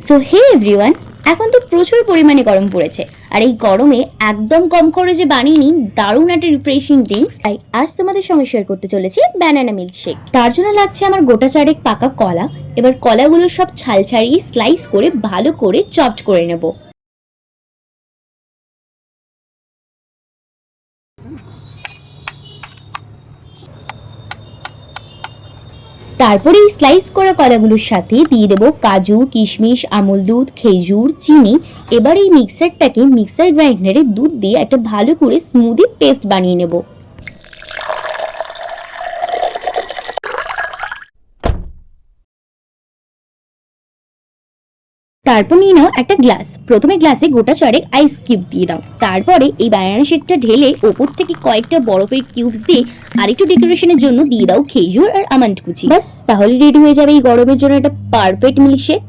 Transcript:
So hey everyone, এখন তো প্রচুর পরিমাণে গরম পড়েছে আর এই গরমে একদম কম খরচে বানিয়ে নিন দারুণ একটা রিফ্রেশিং ড্রিঙ্কস। তাই আজ তোমাদের সঙ্গে শেয়ার করতে চলেছি ব্যানানা মিল্কশেক। তার জন্য লাগছে আমার গোটা চারেক পাকা কলা। এবার কলাগুলো সব ছাল ছাড়িয়ে স্লাইস করে ভালো করে চপড করে নেব। তারপরে এই স্লাইস করা কলাগুলোর সাথে দিয়ে দেবো কাজু, কিশমিশ, আমুল দুধ, খেজুর, চিনি। এবার এই মিক্সারটাকে মিক্সার গ্রাইন্ডারে দুধ দিয়ে একটা ভালো করে স্মুদি পেস্ট বানিয়ে নেব। তারপর নিয়ে নাও একটা গ্লাস। প্রথমে গ্লাসে গোটা চারেক আইস কিউব দিয়ে দাও। তারপরে এই ব্যানানা শেকটা ঢেলে ওপর থেকে কয়েকটা বরফের কিউবস দিয়ে আর একটু ডেকোরেশনের জন্য দিয়ে দাও খেজুর আর আমন্ড কুচি। বাস, তাহলে রেডি হয়ে যাবে এই গরমের জন্য একটা পারফেক্ট মিল্কশেক।